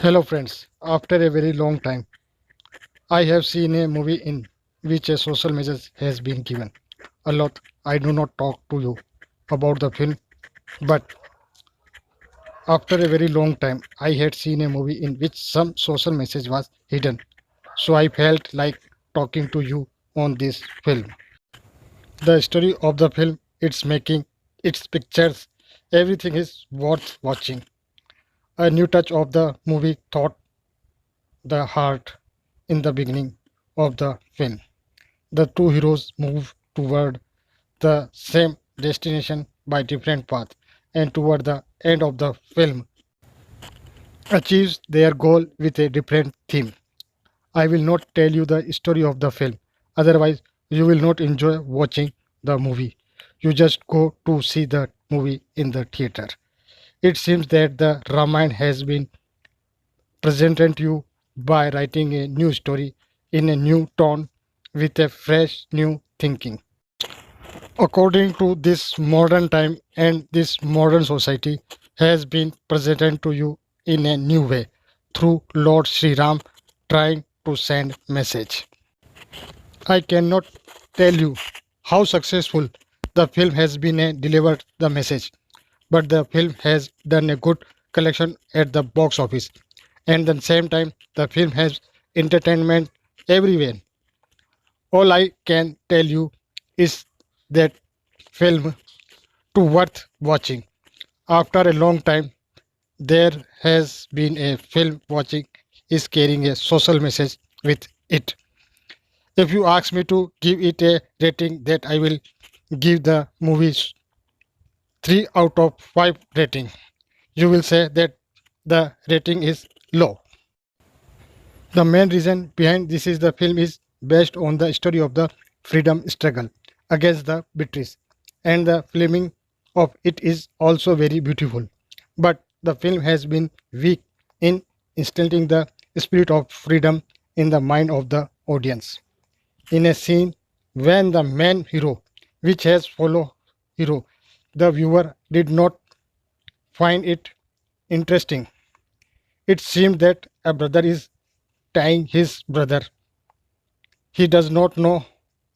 Hello friends, after a very long time, I have seen a movie in which a social message has been given. A lot, I do not talk to you about the film, but after a very long time, I had seen a movie in which some social message was hidden. So I felt like talking to you on this film. The story of the film, its making, its pictures, everything is worth watching. A new touch of the movie thought the heart in the beginning of the film. The two heroes move toward the same destination by different paths, and toward the end of the film, achieves their goal with a different theme. I will not tell you the story of the film, otherwise, you will not enjoy watching the movie. You just go to see the movie in the theater. It seems that the Ramayana has been presented to you by writing a new story in a new tone with a fresh new thinking. According to this modern time and this modern society has been presented to you in a new way through Lord Sri Ram trying to send message. I cannot tell you how successful the film has been delivered the message, but the film has done a good collection at the box office, and at the same time the film has entertainment everywhere. All I can tell you is that film to worth watching. After a long time, there has been a film watching is carrying a social message with it. If you ask me to give it a rating, that I will give the movies 3 out of 5 rating. You will say that the rating is low. The main reason behind this is the film is based on the story of the freedom struggle against the British, and the filming of it is also very beautiful. But the film has been weak in instilling the spirit of freedom in the mind of the audience. In a scene when the main hero, which has follow hero, the viewer did not find it interesting. It seemed that a brother is tying his brother. He does not know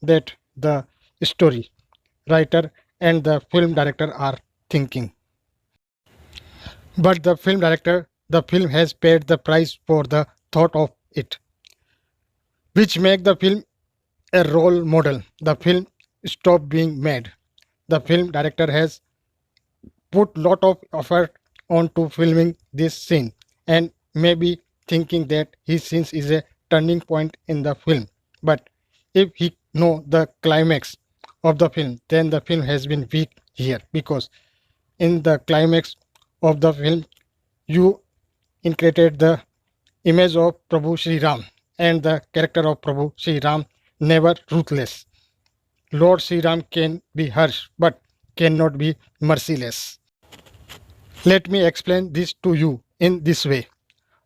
that the story writer and the film director are thinking. But the film director, the film has paid the price for the thought of it, which make the film a role model. The film stopped being made. The film director has put lot of effort onto filming this scene and maybe thinking that his scene is a turning point in the film. But if he know the climax of the film, then the film has been weak here, because in the climax of the film you included the image of Prabhu Sri Ram, and the character of Prabhu Sri Ram never ruthless. Lord Sri Ram can be harsh but cannot be merciless. Let me explain this to you in this way.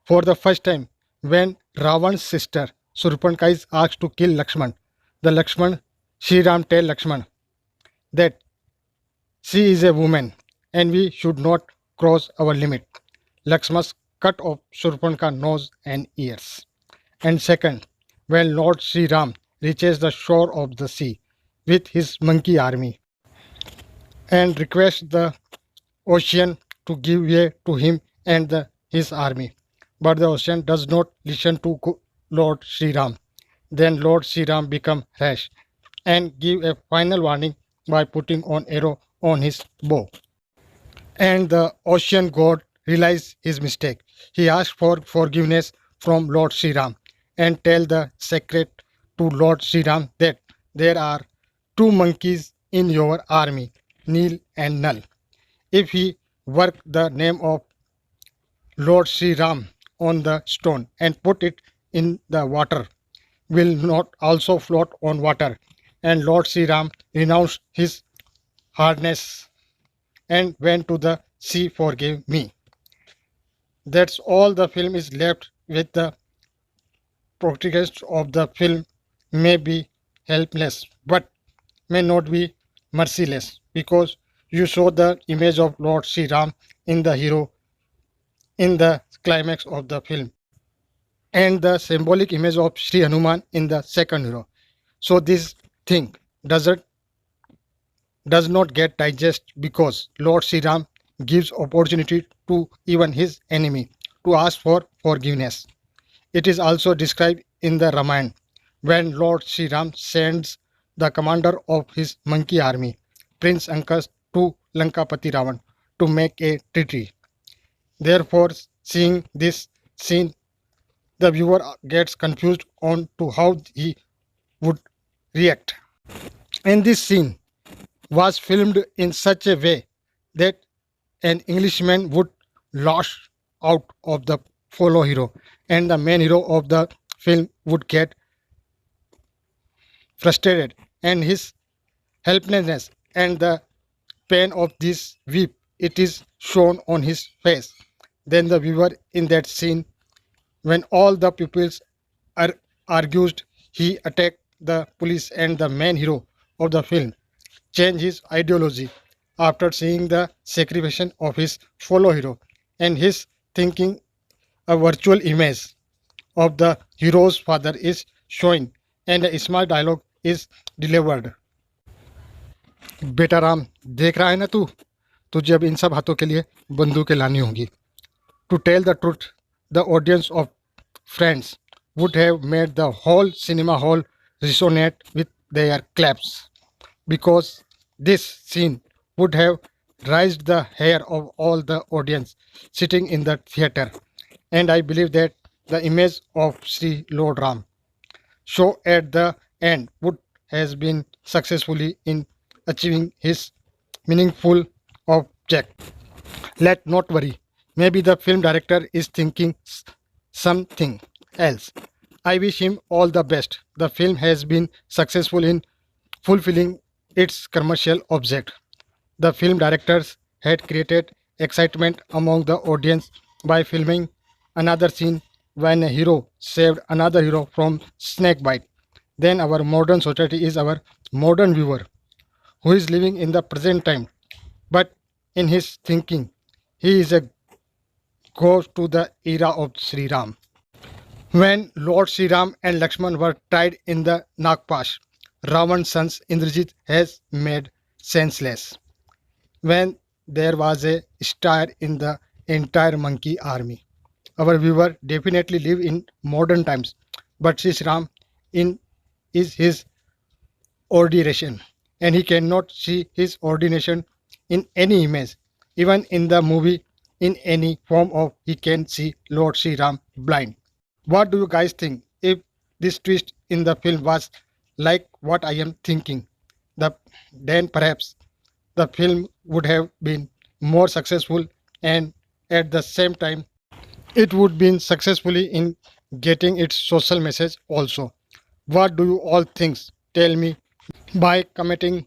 For the first time, when Ravan's sister Surpankhai is asked to kill Lakshman, the Lakshman, Sri Ram tell Lakshman that she is a woman and we should not cross our limit. Lakshman cut off Surpankhai's nose and ears. And second, when Lord Sri Ram reaches the shore of the sea with his monkey army and requests the ocean to give way to him and his army. But the ocean does not listen to Lord Sri Ram. Then Lord Sri Ram become rash and give a final warning by putting on arrow on his bow. And the ocean god realized his mistake. He asked for forgiveness from Lord Sri Ram and tell the secret to Lord Sri Ram that there are two monkeys in your army, Neel and Nal. If he work the name of Lord Sri Ram on the stone and put it in the water, will not also float on water. And Lord Sri Ram renounced his hardness and went to the sea, forgive me. That's all the film is left with. The protagonist of the film may be helpless but may not be merciless, because you saw the image of Lord Sri Ram in the hero in the climax of the film and the symbolic image of Sri Hanuman in the second hero. So this thing doesn't does not get digest because Lord Sri Ram gives opportunity to even his enemy to ask for forgiveness. It is also described in the Ramayana when Lord Sri Ram sends the commander of his monkey army, Prince Ankas, to Lankapati Ravan to make a treaty. Therefore, seeing this scene, the viewer gets confused on to how he would react. And this scene was filmed in such a way that an Englishman would lash out of the follow hero, and the main hero of the film would get frustrated, and his helplessness and the pain of this weep it is shown on his face. Then the viewer in that scene, when all the pupils are argued, he attacked the police and the main hero of the film change his ideology after seeing the sacrifice of his fellow hero and his thinking a virtual image of the hero's father is shown and a small dialogue is delivered. बेटा राम देख रहा है ना तू तुझे अब इन सब हाथों के लिए बंदूकें लानी होंगी to tell the truth the audience of friends would have made the whole cinema hall resonate with their claps because this scene would have raised the hair of all the audience sitting in the theater. And I believe that the image of Sri Lord Ram show at the end would has been successfully in achieving his meaningful object. Let not worry. Maybe the film director is thinking something else. I wish him all the best. The film has been successful in fulfilling its commercial object. The film directors had created excitement among the audience by filming another scene when a hero saved another hero from snake bite. Then our modern society is our modern viewer who is living in the present time. But in his thinking, he is a ghost to the era of Sri Ram. When Lord Sri Ram and Lakshman were tried in the Nagpash, Ravan's son Indrajit has made senseless. When there was a star in the entire monkey army. Our viewer definitely live in modern times, but Sri Ram in is his ordination, and he cannot see his ordination in any image, even in the movie, in any form of he can see Lord Sri Ram blind. What do you guys think? If this twist in the film was like what I am thinking, the then perhaps the film would have been more successful and at the same time it would been successfully in getting its social message also. What do you all think? Tell me by commenting